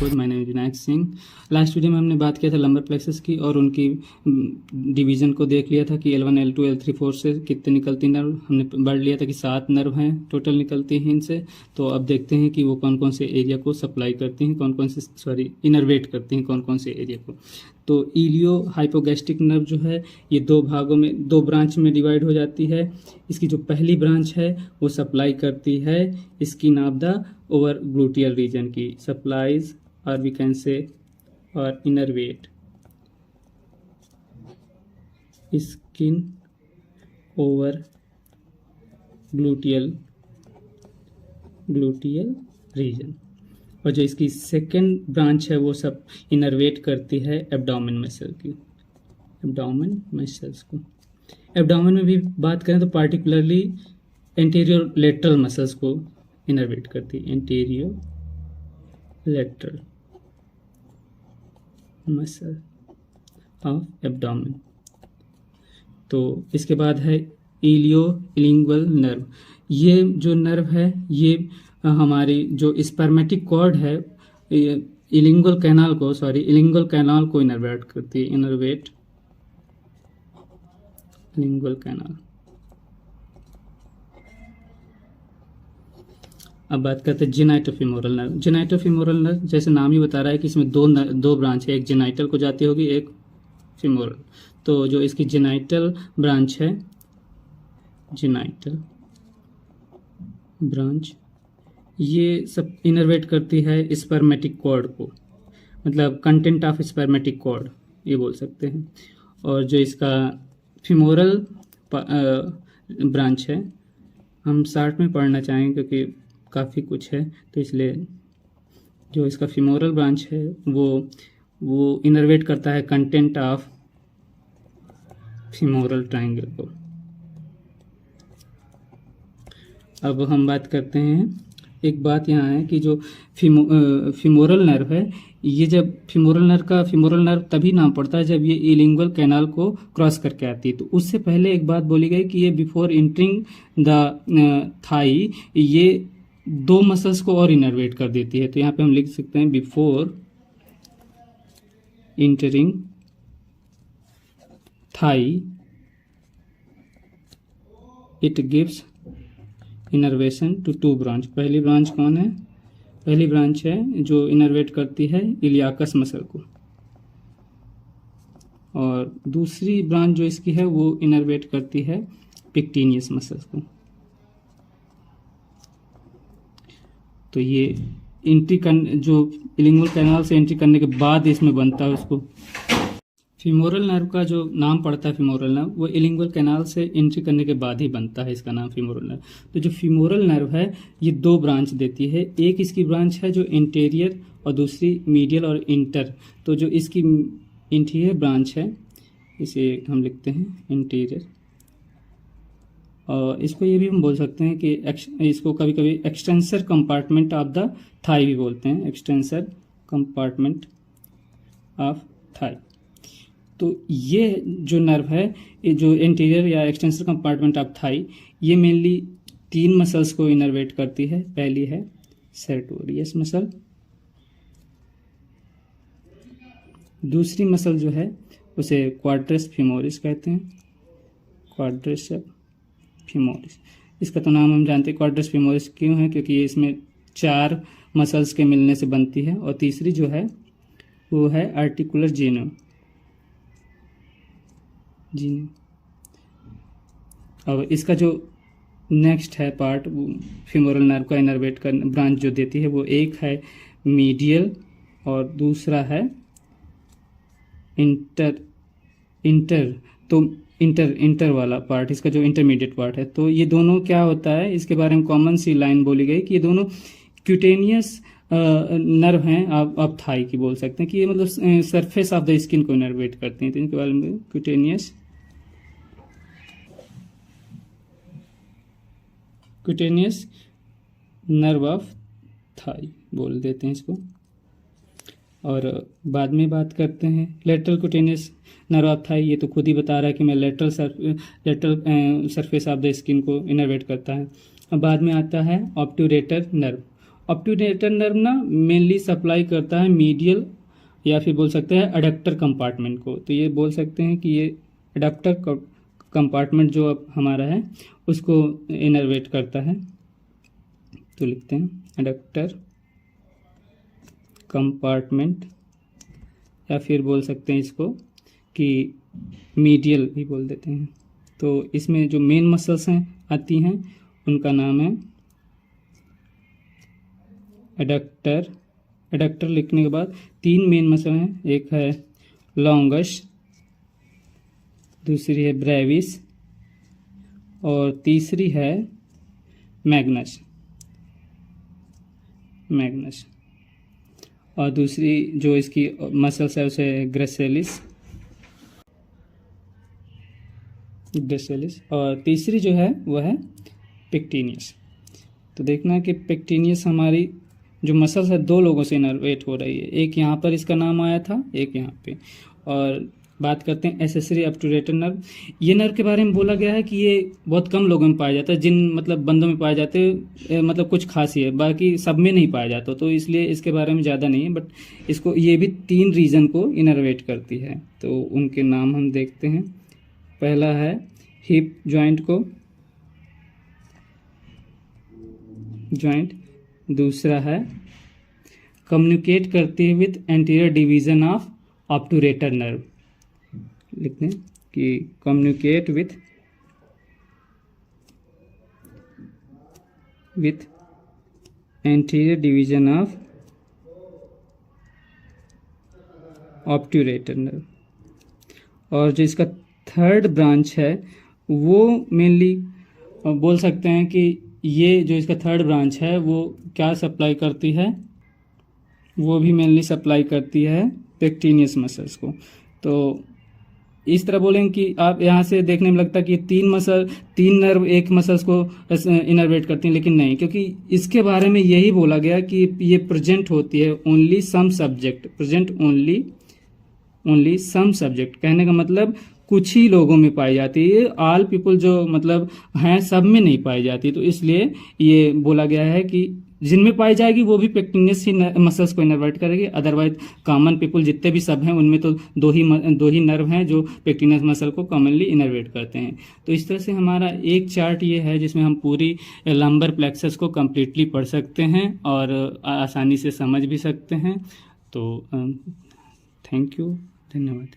Course. My name is Vinayak Singh. Last video में हमने बात किया था लंबर प्लेक्सस की और उनकी डिवीज़न को देख लिया था कि L1 L2 L3 4 से कितने निकलती नर्व। हमने बढ़ लिया था कि 7 नर्व हैं टोटल निकलती हैं इनसे। तो अब देखते हैं कि वो कौन कौन से एरिया को सप्लाई करती हैं, कौन कौन से इनर्वेट करती हैं कौन कौन से एरिया को। तो इलियो हाइपोगैस्ट्रिक नर्व जो है ये दो ब्रांच में डिवाइड हो जाती है। इसकी जो पहली ब्रांच है वो सप्लाई करती है skin of the over gluteal region की, सप्लाइज और वी कैन से और इनरवेट स्किन ओवर ग्लूटियल रीजन। और जो इसकी सेकेंड ब्रांच है वो सब इनरवेट करती है एब्डोमेन मसल की, एब्डोमेन मसल्स को। एब्डोमेन में भी बात करें तो पार्टिकुलरली एंटीरियर लेटरल मसल्स को इनरवेट करती है, anterior lateral muscle of abdomen. तो इसके बाद है इलियोइलिंगुअल नर्व। ये जो नर्व है ये हमारी जो स्पर्मेटिक कॉर्ड है इलिंगुअल कैनाल को इनरवेट करती है, इनरवेट लिंगुअल कैनाल। अब बात करते हैं जेनाइटोफिमोरल नर्व। जेनाइटोफिमोरल नर्व जैसे नाम ही बता रहा है कि इसमें दो ब्रांच है, एक जेनाइटल को जाती होगी, एक फिमोरल। तो जो इसकी जेनाइटल ब्रांच है, जेनाइटल ब्रांच ये सब इनरवेट करती है स्पर्मेटिक कॉर्ड को, मतलब कंटेंट ऑफ स्पर्मेटिक कॉर्ड ये बोल सकते हैं। और जो इसका फिमोरल ब्रांच है हम शार्ट में पढ़ना चाहेंगे क्योंकि काफ़ी कुछ है, तो इसलिए जो इसका फिमोरल ब्रांच है वो इनरवेट करता है कंटेंट ऑफ फिमोरल ट्रायंगल को। अब हम बात करते हैं, एक बात यहाँ है कि जो फिमोरल नर्व है, ये जब फिमोरल नर्व तभी नाम पड़ता है जब ये इलिंगुअल कैनाल को क्रॉस करके आती है। तो उससे पहले एक बात बोली गई कि ये बिफोर एंटरिंग द थाई ये दो मसल्स को और इनरवेट कर देती है। तो यहाँ पे हम लिख सकते हैं before entering thigh it gives innervation to 2 branch. पहली ब्रांच कौन है? पहली ब्रांच है जो इनरवेट करती है इलियाकस मसल को, और दूसरी ब्रांच जो इसकी है वो इनरवेट करती है पेक्टिनियस मसल्स को। तो ये जो इलिंगुअल कैनाल से एंट्री करने के बाद इसमें बनता है उसको फिमोरल नर्व का जो नाम पड़ता है फिमोरल नर्व, वो इलिंगुअल कैनाल से एंट्री करने के बाद ही बनता है, इसका नाम फिमोरल नर्व। तो जो फिमोरल नर्व है ये 2 ब्रांच देती है, एक इसकी ब्रांच है जो इंटीरियर और दूसरी मीडियल और इंटर। तो जो इसकी इंटीरियर ब्रांच है इसे हम लिखते हैं इंटीरियर, और इसको ये भी हम बोल सकते हैं कि इसको कभी कभी extensor compartment of the thigh भी बोलते हैं, एक्सटेंसर कंपार्टमेंट ऑफ थाई। तो ये जो नर्व है ये जो इंटीरियर या एक्सटेंसर कंपार्टमेंट ऑफ थाई ये मेनली 3 मसल्स को इनरवेट करती है। पहली है सर्टोरियस मसल, दूसरी मसल जो है उसे क्वाड्रिस फीमोरिस कहते हैं, क्वाड्रिस फीमोरिस। इसका तो नाम हम जानते हैं क्वाड्रिस फीमोरिस क्यों है, क्योंकि ये इसमें 4 मसल्स के मिलने से बनती है। और तीसरी जो है वो है आर्टिकुलर जेनो। अब इसका जो नेक्स्ट है पार्ट फिमोरल नर्व का इनरवेट कर ब्रांच जो देती है वो एक है मीडियल और दूसरा है इंटर वाला पार्ट, इसका जो इंटरमीडिएट पार्ट है। तो ये दोनों क्या होता है इसके बारे में कॉमन सी लाइन बोली गई कि ये दोनों क्यूटेनियस नर्व हैं, आप थाई की बोल सकते हैं कि ये मतलब सरफेस ऑफ द स्किन को इनरवेट करते हैं। तो इनके बारे में क्यूटेनियस नर्व ऑफ थाई बोल देते हैं इसको। और बाद में बात करते हैं lateral cutaneous nerve of thigh. ये तो खुद ही बता रहा है कि मैं lateral surface of the skin को इनरवेट करता है। अब बाद में आता है ऑब्ट्यूरेटर नर्व। ऑब्ट्यूरेटर नर्व ना मेनली सप्लाई करता है मीडियल या फिर बोल सकते हैं एडक्टर कंपार्टमेंट को। तो ये बोल सकते हैं कि ये एडक्टर कंपार्टमेंट जो अब हमारा है उसको इनर्वेट करता है। तो लिखते हैं एडक्टर कंपार्टमेंट, या फिर बोल सकते हैं इसको कि मीडियल भी बोल देते हैं। तो इसमें जो मेन मसल्स हैं आती हैं उनका नाम है एडक्टर। एडक्टर लिखने के बाद 3 मेन मसल हैं, एक है लॉन्गस, दूसरी है ब्रेविस और तीसरी है मैग्नस। और दूसरी जो इसकी मसल्स है उसे ग्रेसिलिस, और तीसरी जो है वह है पेक्टिनियस। तो देखना कि पेक्टिनियस हमारी जो मसल्स है 2 लोगों से इनर्वेट हो रही है, एक यहाँ पर इसका नाम आया था, एक यहाँ पे। और बात करते हैं एसेसरी ऑब्ट्यूरेटर नर्व। ये नर्व के बारे में बोला गया है कि ये बहुत कम लोगों में पाया जाता है, जिन मतलब बंदों में पाया जाते हैं, मतलब कुछ खास ही है, बाकी सब में नहीं पाया जाता, तो इसलिए इसके बारे में ज़्यादा नहीं है। बट इसको ये भी 3 रीजन को इनर्वेट करती है, तो उनके नाम हम देखते हैं। पहला है हिप जॉइंट को, दूसरा है कम्युनिकेट करती है with anterior division of obturator nerve. लिखते हैं कि communicate with anterior division of obturator nerve. और जो इसका थर्ड ब्रांच है वो मेनली बोल सकते हैं कि ये जो इसका थर्ड ब्रांच है वो क्या सप्लाई करती है, वो भी मेनली सप्लाई करती है पेक्टिनियस मसल्स को। तो इस तरह बोलेंगे कि आप यहाँ से देखने में लगता है कि 3 नर्व एक मसल्स को इनर्वेट करती हैं, लेकिन नहीं, क्योंकि इसके बारे में यही बोला गया कि ये प्रेजेंट होती है only some subject, present only some subject. कहने का मतलब कुछ ही लोगों में पाई जाती है, ऑल पीपल जो मतलब हैं सब में नहीं पाई जाती। तो इसलिए ये बोला गया है कि जिनमें पाई जाएगी वो भी पेक्टिनियस ही मसल्स को इनर्वेट करेगी, अदरवाइज कॉमन पीपल जितने भी सब हैं उनमें तो दो ही नर्व हैं जो पेक्टिनियस मसल को कॉमनली इनर्वेट करते हैं। तो इस तरह से हमारा एक चार्ट ये है जिसमें हम पूरी लंबर प्लेक्सस को कम्प्लीटली पढ़ सकते हैं और आसानी से समझ भी सकते हैं। तो थैंक यू, धन्यवाद।